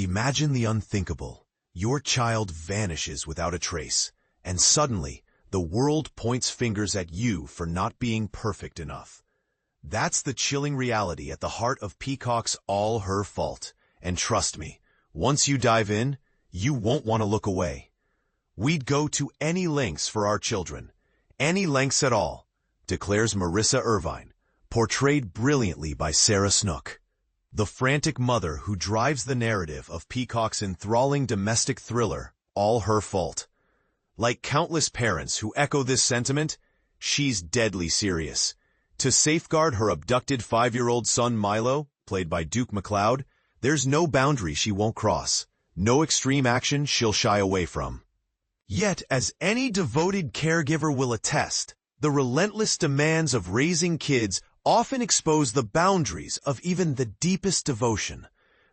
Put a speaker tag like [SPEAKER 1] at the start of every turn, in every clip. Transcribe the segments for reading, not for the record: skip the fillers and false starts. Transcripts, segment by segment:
[SPEAKER 1] Imagine the unthinkable. Your child vanishes without a trace, and suddenly, the world points fingers at you for not being perfect enough. That's the chilling reality at the heart of Peacock's All Her Fault. And trust me, once you dive in, you won't want to look away. We'd go to any lengths for our children. Any lengths at all, declares Marissa Irvine, portrayed brilliantly by Sarah Snook. The frantic mother who drives the narrative of Peacock's enthralling domestic thriller, All Her Fault. Like countless parents who echo this sentiment, she's deadly serious. To safeguard her abducted 5-year-old son Milo, played by Duke McLeod, there's no boundary she won't cross, no extreme action she'll shy away from. Yet, as any devoted caregiver will attest, the relentless demands of raising kids often expose the boundaries of even the deepest devotion.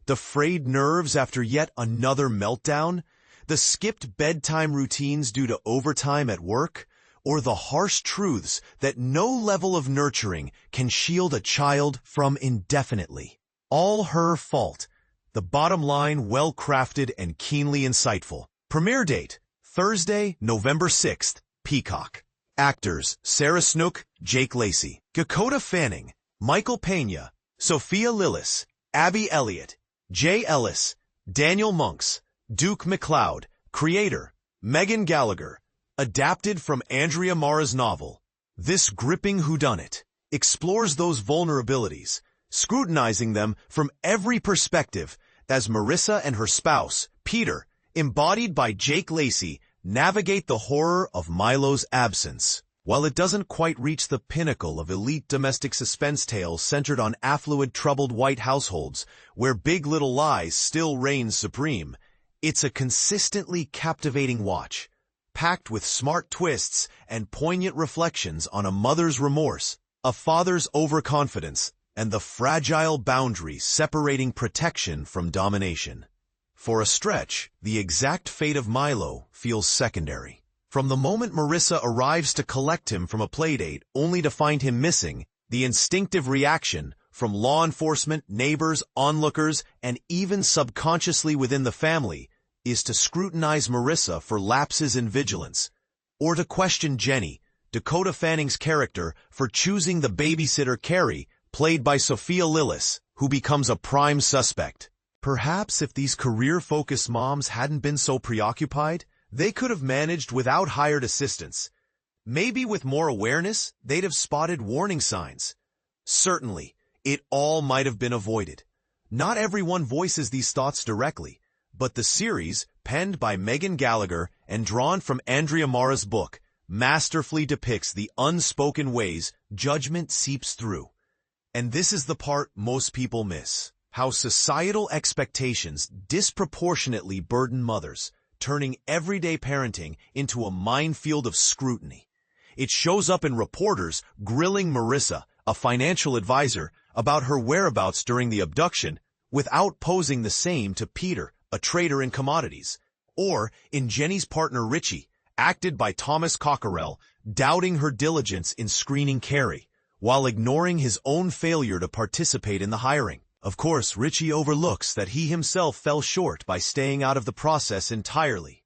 [SPEAKER 1] The frayed nerves after yet another meltdown, the skipped bedtime routines due to overtime at work, or the harsh truths that no level of nurturing can shield a child from indefinitely. All Her Fault. The bottom line, well-crafted and keenly insightful. Premiere date, Thursday, November 6th, Peacock. Actors, Sarah Snook, Jake Lacy, Dakota Fanning, Michael Pena, Sophia Lillis, Abby Elliott, Jay Ellis, Daniel Monks, Duke McLeod. Creator, Megan Gallagher. Adapted from Andrea Mara's novel. This gripping whodunit explores those vulnerabilities, scrutinizing them from every perspective as Marissa and her spouse, Peter, embodied by Jake Lacy, navigate the horror of Milo's absence. While it doesn't quite reach the pinnacle of elite domestic suspense tales centered on affluent, troubled white households, where Big Little Lies still reigns supreme, it's a consistently captivating watch, packed with smart twists and poignant reflections on a mother's remorse, a father's overconfidence, and the fragile boundary separating protection from domination. For a stretch, the exact fate of Milo feels secondary. From the moment Marissa arrives to collect him from a playdate only to find him missing, the instinctive reaction from law enforcement, neighbors, onlookers, and even subconsciously within the family is to scrutinize Marissa for lapses in vigilance, or to question Jenny, Dakota Fanning's character, for choosing the babysitter Carrie, played by Sophia Lillis, who becomes a prime suspect. Perhaps if these career-focused moms hadn't been so preoccupied, they could have managed without hired assistance. Maybe with more awareness, they'd have spotted warning signs. Certainly, it all might have been avoided. Not everyone voices these thoughts directly, but the series, penned by Megan Gallagher and drawn from Andrea Mara's book, masterfully depicts the unspoken ways judgment seeps through. And this is the part most people miss: how societal expectations disproportionately burden mothers, turning everyday parenting into a minefield of scrutiny. It shows up in reporters grilling Marissa, a financial advisor, about her whereabouts during the abduction, without posing the same to Peter, a trader in commodities, or in Jenny's partner Richie, acted by Thomas Cockerell, doubting her diligence in screening Carrie, while ignoring his own failure to participate in the hiring. Of course, Richie overlooks that he himself fell short by staying out of the process entirely.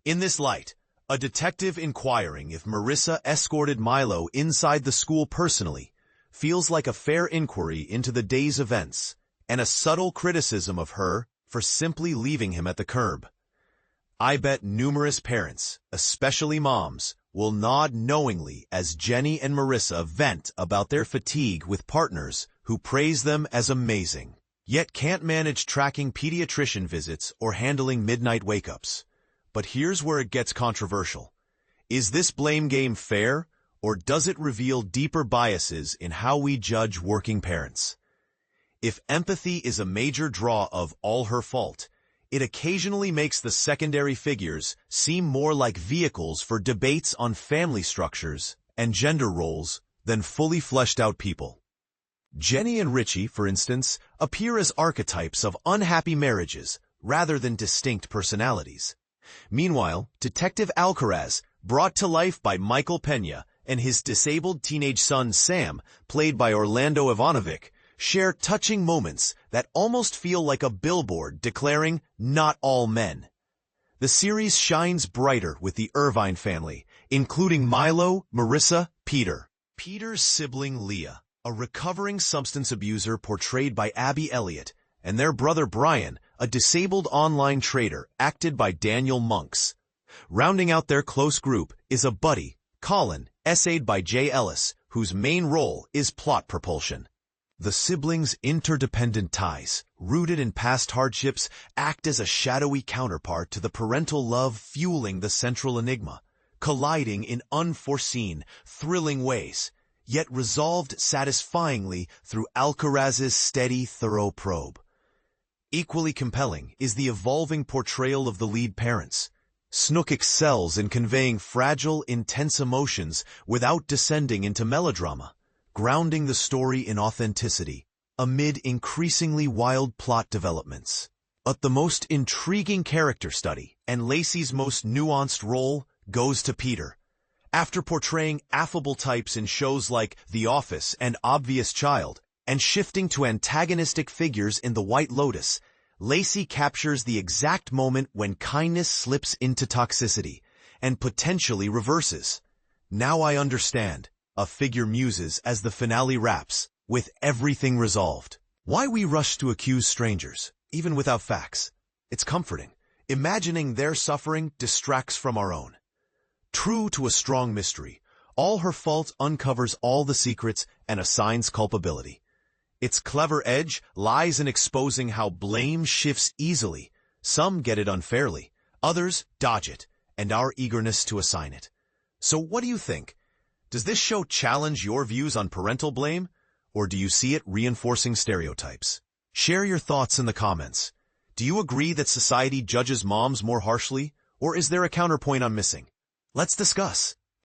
[SPEAKER 1] In this light, a detective inquiring if Marissa escorted Milo inside the school personally feels like a fair inquiry into the day's events, and a subtle criticism of her for simply leaving him at the curb. I bet numerous parents, especially moms, will nod knowingly as Jenny and Marissa vent about their fatigue with partners who praise them as amazing, yet can't manage tracking pediatrician visits or handling midnight wake-ups. But here's where it gets controversial. Is this blame game fair, or does it reveal deeper biases in how we judge working parents? If empathy is a major draw of All Her Fault, it occasionally makes the secondary figures seem more like vehicles for debates on family structures and gender roles than fully fleshed-out people. Jenny and Richie, for instance, appear as archetypes of unhappy marriages rather than distinct personalities. Meanwhile, Detective Alcaraz, brought to life by Michael Pena, and his disabled teenage son Sam, played by Orlando Ivanovic, share touching moments that almost feel like a billboard declaring, "Not all men." The series shines brighter with the Irvine family, including Milo, Marissa, Peter. Peter's sibling Leah, a recovering substance abuser portrayed by Abby Elliott, and their brother Brian, a disabled online trader acted by Daniel Monks. Rounding out their close group is a buddy, Colin, essayed by Jay Ellis, whose main role is plot propulsion. The siblings' interdependent ties, rooted in past hardships, act as a shadowy counterpart to the parental love fueling the central enigma, colliding in unforeseen, thrilling ways, yet resolved satisfyingly through Alcaraz's steady, thorough probe. Equally compelling is the evolving portrayal of the lead parents. Snook excels in conveying fragile, intense emotions without descending into melodrama, grounding the story in authenticity, amid increasingly wild plot developments. But the most intriguing character study, and Lacy's most nuanced role, goes to Peter. After portraying affable types in shows like The Office and Obvious Child, and shifting to antagonistic figures in The White Lotus, Lacy captures the exact moment when kindness slips into toxicity, and potentially reverses. "Now I understand," a figure muses as the finale wraps, with everything resolved. Why we rush to accuse strangers, even without facts? It's comforting. Imagining their suffering distracts from our own. True to a strong mystery, All Her Fault uncovers all the secrets and assigns culpability. Its clever edge lies in exposing how blame shifts easily. Some get it unfairly, others dodge it, and our eagerness to assign it. So what do you think? Does this show challenge your views on parental blame, or do you see it reinforcing stereotypes? Share your thoughts in the comments. Do you agree that society judges moms more harshly, or is there a counterpoint I'm missing? Let's discuss.